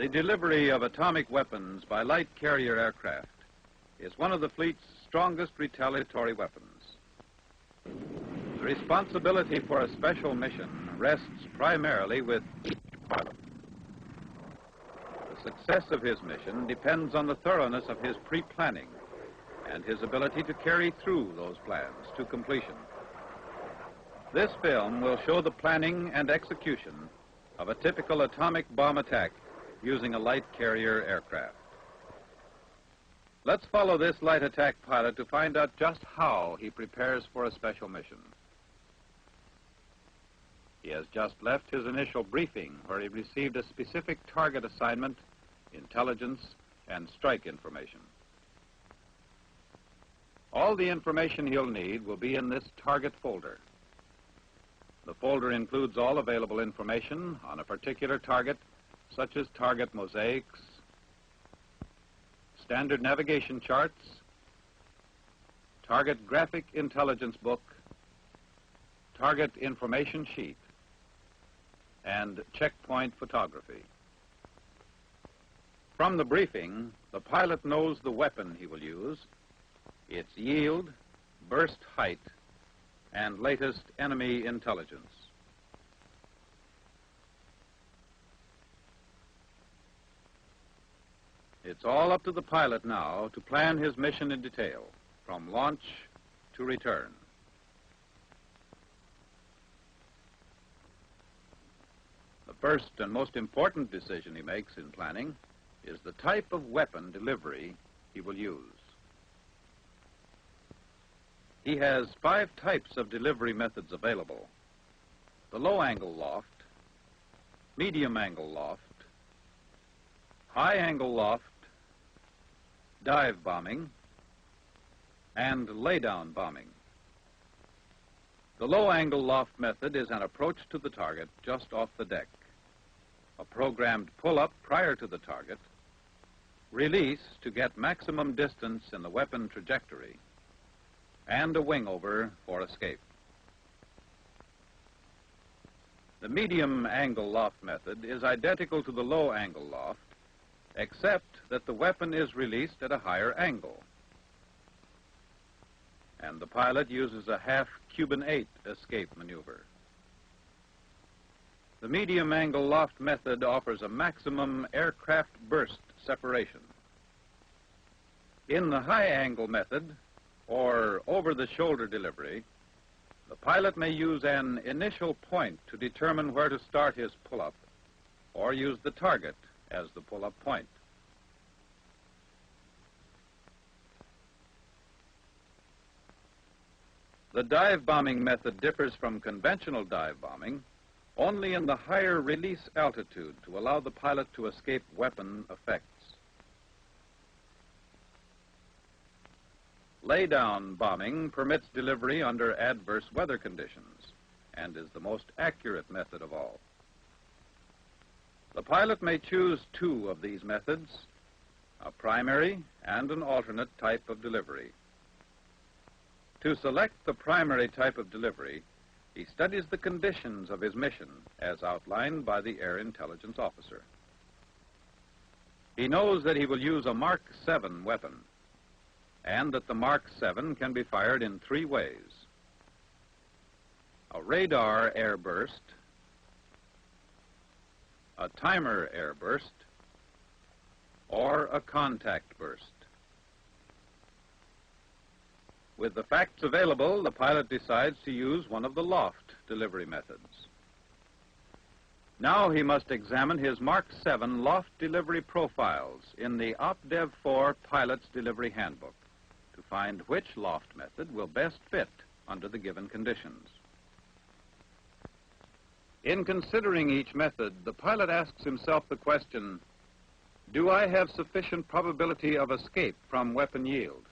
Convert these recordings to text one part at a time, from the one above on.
The delivery of atomic weapons by light carrier aircraft is one of the fleet's strongest retaliatory weapons. The responsibility for a special mission rests primarily with each pilot. The success of his mission depends on the thoroughness of his pre-planning and his ability to carry through those plans to completion. This film will show the planning and execution of a typical atomic bomb attack using a light carrier aircraft. Let's follow this light attack pilot to find out just how he prepares for a special mission. He has just left his initial briefing where he received a specific target assignment, intelligence, and strike information. All the information he'll need will be in this target folder. The folder includes all available information on a particular target, such as target mosaics, standard navigation charts, target graphic intelligence book, target information sheet, and checkpoint photography. From the briefing, the pilot knows the weapon he will use, its yield, burst height, and latest enemy intelligence. It's all up to the pilot now to plan his mission in detail, from launch to return. The first and most important decision he makes in planning is the type of weapon delivery he will use. He has 5 types of delivery methods available: the low-angle loft, medium-angle loft, high-angle loft, dive bombing, and lay-down bombing. The low-angle loft method is an approach to the target just off the deck, a programmed pull-up prior to the target, release to get maximum distance in the weapon trajectory, and a wing-over for escape. The medium-angle loft method is identical to the low-angle loft, except that the weapon is released at a higher angle, and the pilot uses a half Cuban 8 escape maneuver. The medium-angle loft method offers a maximum aircraft burst separation. In the high-angle method, or over-the-shoulder delivery, the pilot may use an initial point to determine where to start his pull-up, or use the target as the pull-up point. The dive bombing method differs from conventional dive bombing only in the higher release altitude to allow the pilot to escape weapon effects. Lay-down bombing permits delivery under adverse weather conditions and is the most accurate method of all. The pilot may choose 2 of these methods, a primary and an alternate type of delivery. To select the primary type of delivery, he studies the conditions of his mission as outlined by the Air Intelligence Officer. He knows that he will use a Mark 7 weapon, and that the Mark 7 can be fired in 3 ways: a radar airburst, a timer airburst, or a contact burst. With the facts available, the pilot decides to use one of the loft delivery methods. Now he must examine his Mark 7 loft delivery profiles in the OpDev 4 Pilot's Delivery Handbook to find which loft method will best fit under the given conditions. In considering each method, the pilot asks himself the question, do I have sufficient probability of escape from weapon yield?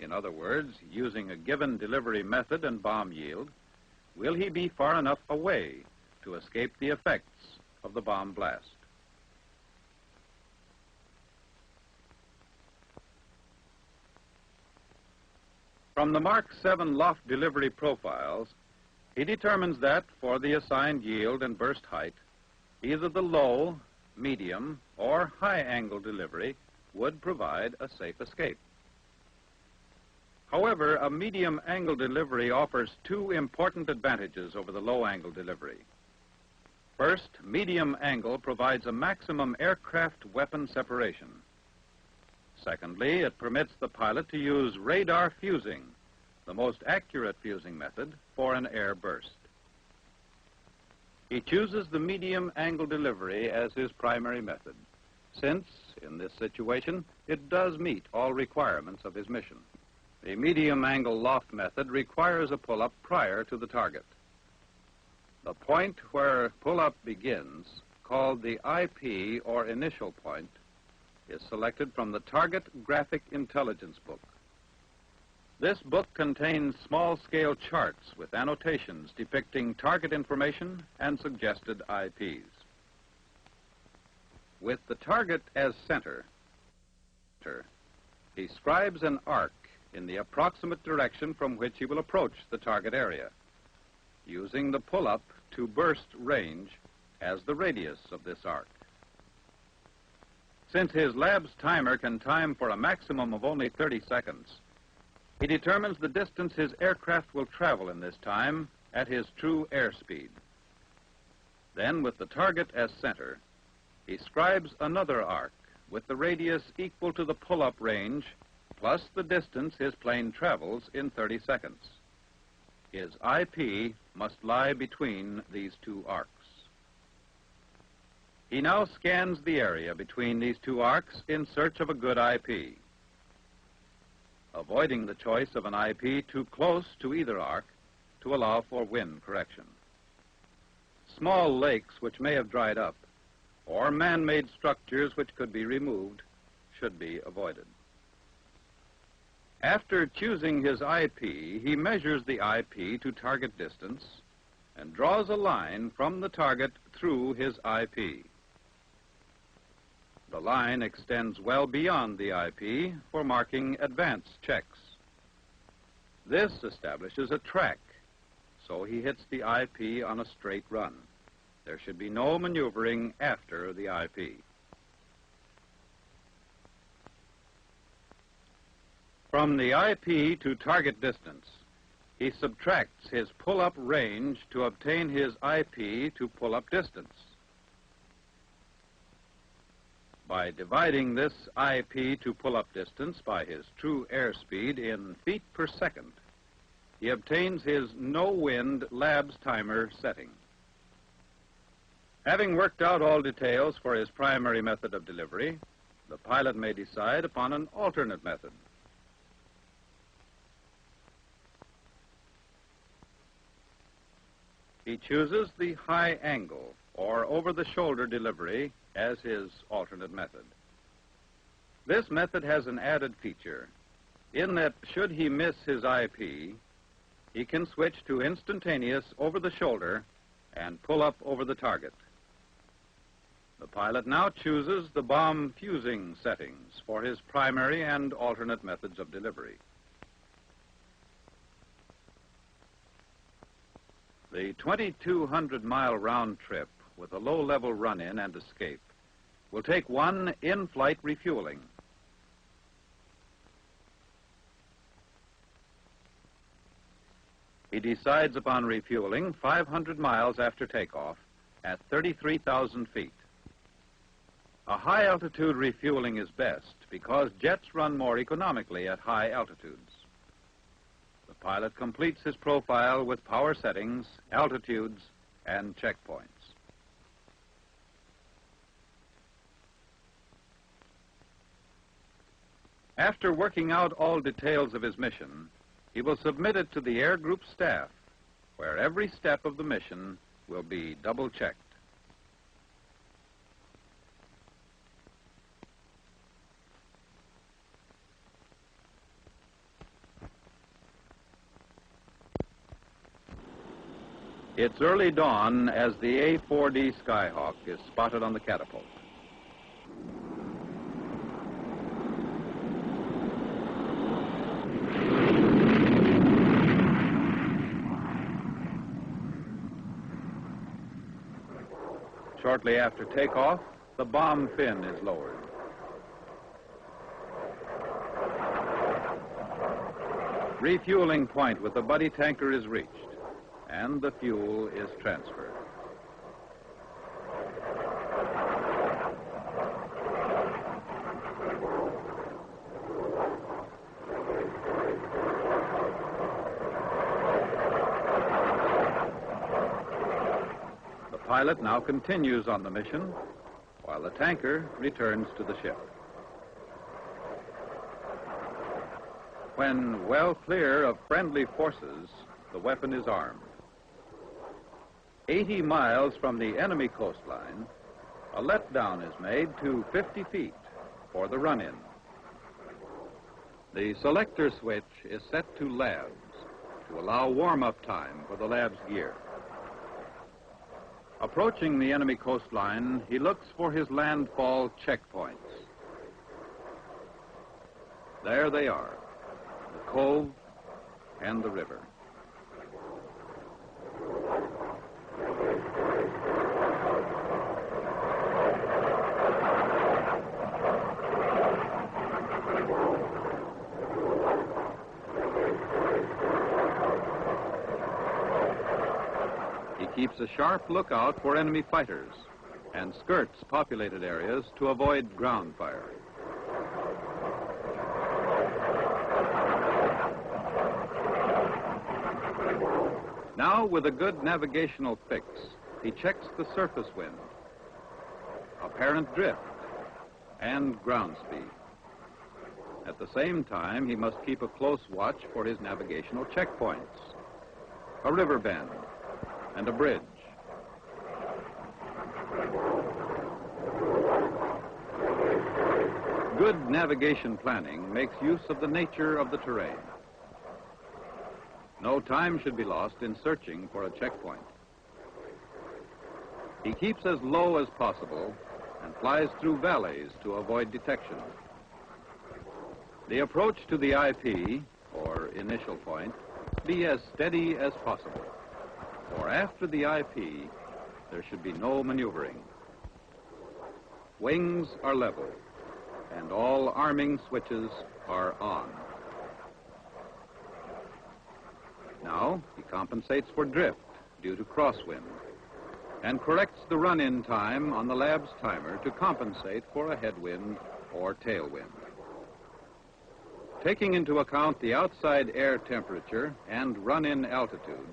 In other words, using a given delivery method and bomb yield, will he be far enough away to escape the effects of the bomb blast? From the Mark 7 loft delivery profiles, he determines that for the assigned yield and burst height, either the low, medium, or high-angle delivery would provide a safe escape. However, a medium-angle delivery offers two important advantages over the low-angle delivery. First, medium angle provides a maximum aircraft weapon separation. Secondly, it permits the pilot to use radar fusing, the most accurate fusing method, for an air burst. He chooses the medium angle delivery as his primary method, since, in this situation, it does meet all requirements of his mission. The medium angle loft method requires a pull-up prior to the target. The point where pull-up begins, called the IP, or initial point, is selected from the Target Graphic Intelligence book. This book contains small-scale charts with annotations depicting target information and suggested IPs. With the target as center, he scribes an arc in the approximate direction from which he will approach the target area, using the pull-up to burst range as the radius of this arc. Since his lab's timer can time for a maximum of only 30 seconds, he determines the distance his aircraft will travel in this time at his true airspeed. Then, with the target as center, he scribes another arc with the radius equal to the pull-up range plus the distance his plane travels in 30 seconds. His IP must lie between these two arcs. He now scans the area between these two arcs in search of a good IP, avoiding the choice of an IP too close to either arc to allow for wind correction. Small lakes which may have dried up, or man-made structures which could be removed, should be avoided. After choosing his IP, he measures the IP to target distance and draws a line from the target through his IP. The line extends well beyond the IP for marking advance checks. This establishes a track, so he hits the IP on a straight run. There should be no maneuvering after the IP. From the IP to target distance, he subtracts his pull-up range to obtain his IP to pull-up distance. By dividing this IP to pull-up distance by his true airspeed in feet per second, he obtains his no-wind lab's timer setting. Having worked out all details for his primary method of delivery, the pilot may decide upon an alternate method. He chooses the high angle, or over-the-shoulder delivery, as his alternate method. This method has an added feature, in that should he miss his IP, he can switch to instantaneous over-the-shoulder and pull up over the target. The pilot now chooses the bomb fusing settings for his primary and alternate methods of delivery. The 2,200-mile round trip with a low-level run-in and escape will take one in-flight refueling. He decides upon refueling 500 miles after takeoff at 33,000 feet. A high-altitude refueling is best because jets run more economically at high altitudes. The pilot completes his profile with power settings, altitudes, and checkpoints. After working out all details of his mission, he will submit it to the Air Group staff, where every step of the mission will be double-checked. It's early dawn as the A-4D Skyhawk is spotted on the catapult. Shortly after takeoff, the bomb fin is lowered. Refueling point with the buddy tanker is reached, and the fuel is transferred. The pilot now continues on the mission, while the tanker returns to the ship. When well clear of friendly forces, the weapon is armed. 80 miles from the enemy coastline, a letdown is made to 50 feet for the run-in. The selector switch is set to labs to allow warm-up time for the lab's gear. Approaching the enemy coastline, he looks for his landfall checkpoints. There they are, the cove and the river. He keeps a sharp lookout for enemy fighters and skirts populated areas to avoid ground fire. Now, with a good navigational fix, he checks the surface wind, apparent drift, and ground speed. At the same time, he must keep a close watch for his navigational checkpoints, a river bend, and a bridge. Good navigation planning makes use of the nature of the terrain. No time should be lost in searching for a checkpoint. He keeps as low as possible and flies through valleys to avoid detection. The approach to the IP, or initial point, be as steady as possible. For after the IP, there should be no maneuvering. Wings are level, and all arming switches are on. Now, he compensates for drift due to crosswind and corrects the run-in time on the lab's timer to compensate for a headwind or tailwind. Taking into account the outside air temperature and run-in altitude,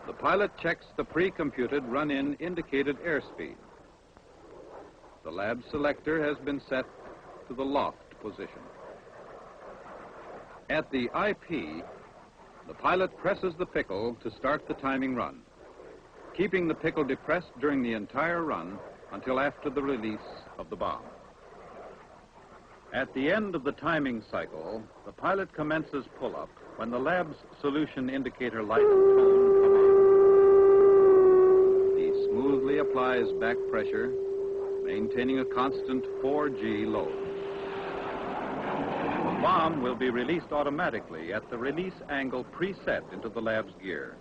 the pilot checks the pre-computed run-in indicated airspeed. The lab selector has been set to the loft position. At the IP, the pilot presses the pickle to start the timing run, keeping the pickle depressed during the entire run until after the release of the bomb. At the end of the timing cycle, the pilot commences pull-up when the lab's solution indicator light and tone come on. He smoothly applies back pressure, maintaining a constant 4G load. The bomb will be released automatically at the release angle preset into the lab's gear.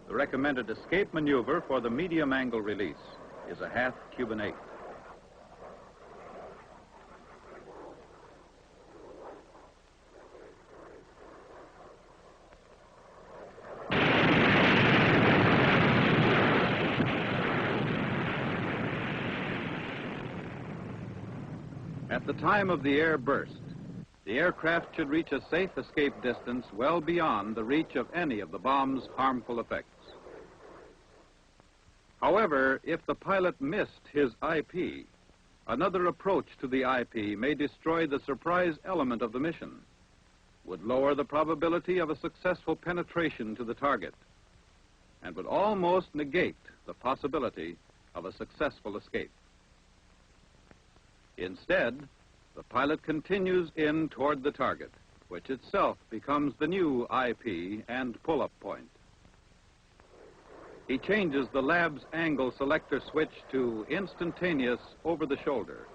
The recommended escape maneuver for the medium angle release is a half Cuban 8. At the time of the air burst, the aircraft should reach a safe escape distance well beyond the reach of any of the bomb's harmful effects. However, if the pilot missed his IP, another approach to the IP may destroy the surprise element of the mission, would lower the probability of a successful penetration to the target, and would almost negate the possibility of a successful escape. Instead, the pilot continues in toward the target, which itself becomes the new IP and pull-up point. He changes the lab's angle selector switch to instantaneous over-the-shoulder,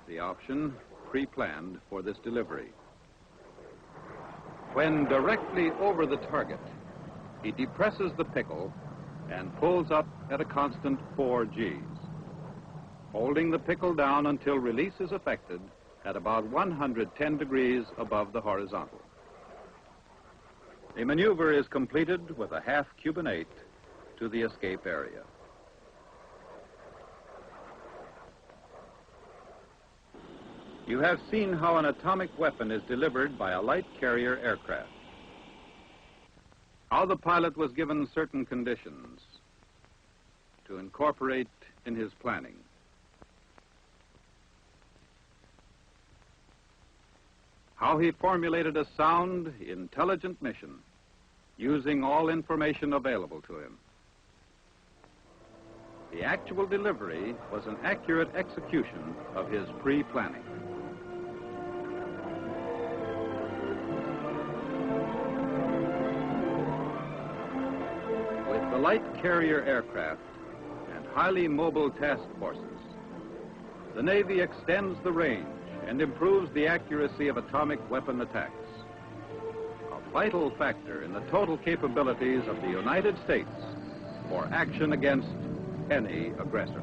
the option pre-planned for this delivery. When directly over the target, he depresses the pickle and pulls up at a constant 4 Gs. holding the pickle down until release is effected at about 110 degrees above the horizontal. The maneuver is completed with a half Cubanate to the escape area. You have seen how an atomic weapon is delivered by a light carrier aircraft. How the pilot was given certain conditions to incorporate in his planning. How he formulated a sound, intelligent mission using all information available to him. The actual delivery was an accurate execution of his pre-planning. With the light carrier aircraft and highly mobile task forces, the Navy extends the range and improves the accuracy of atomic weapon attacks, a vital factor in the total capabilities of the United States for action against any aggressor.